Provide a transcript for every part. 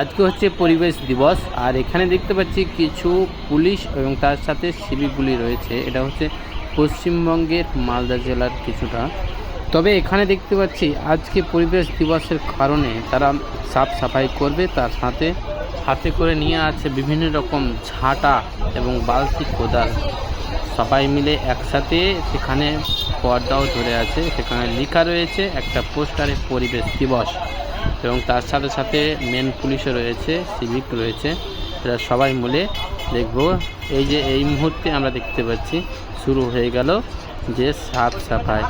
আজকে হচ্ছে পরিবেশ দিবস, আর এখানে দেখতে পাচ্ছি কিছু পুলিশ এবং তার সাথে সিভিকগুলি রয়েছে। এটা হচ্ছে পশ্চিমবঙ্গের মালদা জেলার কিছুটা। তবে এখানে দেখতে পাচ্ছি আজকে পরিবেশ দিবসের কারণে তারা সাফ সাফাই করবে, তার সাথে হাতে করে নিয়ে আছে বিভিন্ন রকম ঝাঁটা এবং বালতি কোদাল। সবাই মিলে একসাথে সেখানে পর্দাও ধরে আছে, সেখানে লেখা রয়েছে একটা পোস্টারে পরিবেশ দিবস, এবং তার সাথে সাথে মেন পুলিশও রয়েছে, সিভিক রয়েছে। এরা সবাই মিলে দেখব। এই যে এই মুহূর্তে আমরা দেখতে পাচ্ছি শুরু হয়ে গেল যে সাফ সাফাই।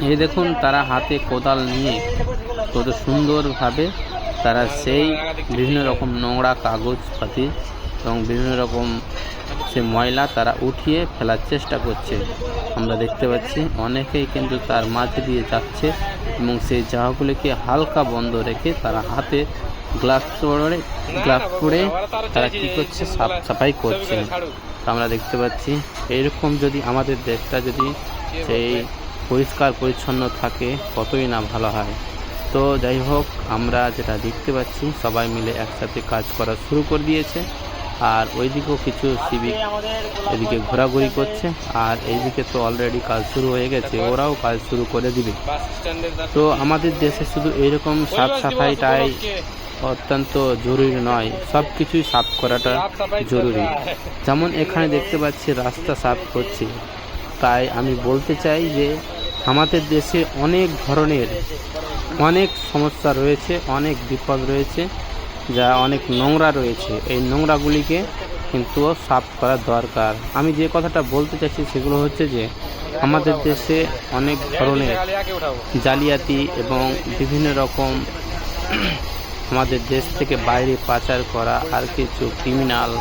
এই দেখুন তারা হাতে কোদাল নিয়ে কত সুন্দরভাবে তারা সেই বিভিন্ন রকম নোংরা কাগজপাতি এবং বিভিন্ন রকম সে ময়লা তারা উঠিয়ে ফেলার চেষ্টা করছে। আমরা দেখতে পাচ্ছি অনেকেই কিন্তু তার মাঝে দিয়ে যাচ্ছে এবং সেই জায়গাগুলিকে হালকা বন্ধ রেখে তারা হাতে গ্লাভস পরে তারা কী করছে, সাফ সাফাই করছে। আমরা দেখতে পাচ্ছি এইরকম যদি আমাদের দেশটা যদি সেই পরিষ্কার পরিচ্ছন্ন থাকে কতই না ভালো হয়। তো যাই হোক, আমরা যেটা দেখতে পাচ্ছি সবাই মিলে একসাথে কাজ করা শুরু করে দিয়েছে, আর ওইদিকেও কিছু সিভিক এদিকে ঘোরাঘুরি করছে, আর এইদিকে তো অলরেডি কাজ শুরু হয়ে গেছে, ওরাও কাজ শুরু করে দিবে। তো আমাদের দেশে শুধু এইরকম সাফ সাফাইটাই অত্যন্ত জরুরি নয়, সব কিছুই সাফ করাটা জরুরি। যেমন এখানে দেখতে পাচ্ছি রাস্তা সাফ করছে, তাই আমি বলতে চাই যে আমাদের দেশে অনেক ধরনের অনেক সমস্যা রয়েছে, অনেক বিপদ রয়েছে, যা অনেক নোংরা রয়েছে। এই নোংরাগুলিকে কিন্তু সাফ করা দরকার। আমি যে কথাটা বলতে চাইছি সেগুলো হচ্ছে যে আমাদের দেশে অনেক ধরনের জালিয়াতি এবং বিভিন্ন রকম আমাদের দেশ থেকে বাইরে পাচার করা আর কিছু ক্রিমিনাল,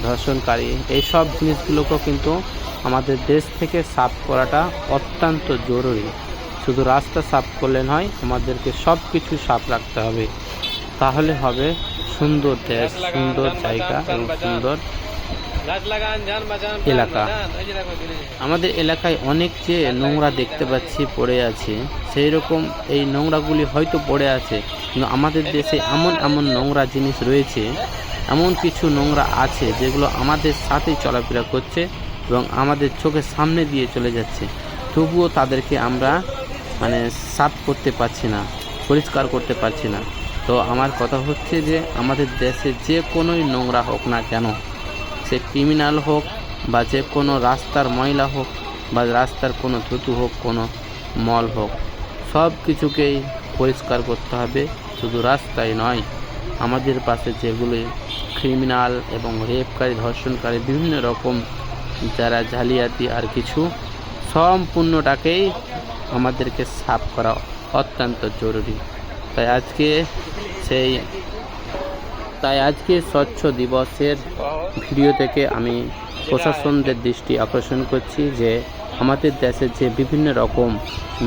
ধর্ষণকারী, এইসব জিনিসগুলোকেও কিন্তু আমাদের দেশ থেকে সাফ করাটা অত্যন্ত জরুরি। শুধু রাস্তা সাফ করলে নয়, আমাদেরকে সব কিছু সাফ রাখতে হবে, তাহলে হবে সুন্দর দেশ, সুন্দর জায়গা এবং সুন্দর এলাকা। আমাদের এলাকায় অনেক যে নোংরা দেখতে পাচ্ছি পড়ে আছে, সেই রকম এই নোংরাগুলি হয়তো পড়ে আছে, কিন্তু আমাদের দেশে এমন এমন নোংরা জিনিস রয়েছে, এমন কিছু নোংরা আছে যেগুলো আমাদের সাথেই চলাফেরা করছে এবং আমাদের চোখের সামনে দিয়ে চলে যাচ্ছে, তবুও তাদেরকে আমরা সাফ করতে পারছি না, পরিষ্কার করতে পারছি না। তো আমার কথা হচ্ছে যে আমাদের দেশে যে কোনোই নোংরা হোক না কেন, সে ক্রিমিনাল হোক বা যে কোনো রাস্তার ময়লা হোক বা রাস্তার কোনো থুতু হোক, কোনো মল হোক, সব কিছুকেই পরিষ্কার করতে হবে। শুধু রাস্তায় নয়, আমাদের পাশে যেগুলি ক্রিমিনাল এবং রেপকারী, ধর্ষণকারী, বিভিন্ন রকম যারা জালিয়াতি আর কিছু, সম্পূর্ণটাকেই আমাদেরকে সাফ করা অত্যন্ত জরুরি। তাই আজকে স্বচ্ছ দিবসের ভিডিও থেকে আমি প্রশাসনদের দৃষ্টি আকর্ষণ করছি যে আমাদের দেশে যে বিভিন্ন রকম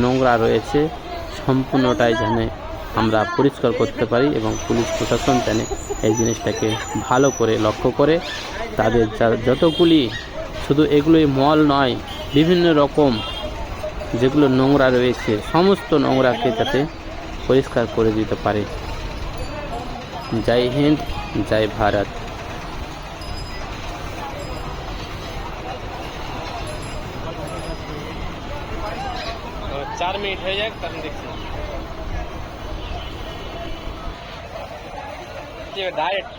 নোংরা রয়েছে সম্পূর্ণটাই যেন আমরা পরিষ্কার করতে পারি, এবং পুলিশ প্রশাসন যেন এই জিনিসটাকে ভালো করে লক্ষ্য করে তাদের যতগুলি, শুধু এগুলোই মল নয়, বিভিন্ন রকম যেগুলো নোংরা রয়েছে সমস্ত নোংরাকে যাতে পরিষ্কার করে দিতে পারে। জয় হিন্দ, জয় ভারত। 4 মিনিট হয়ে যাক, তখন দেখছি ডাইরেক্ট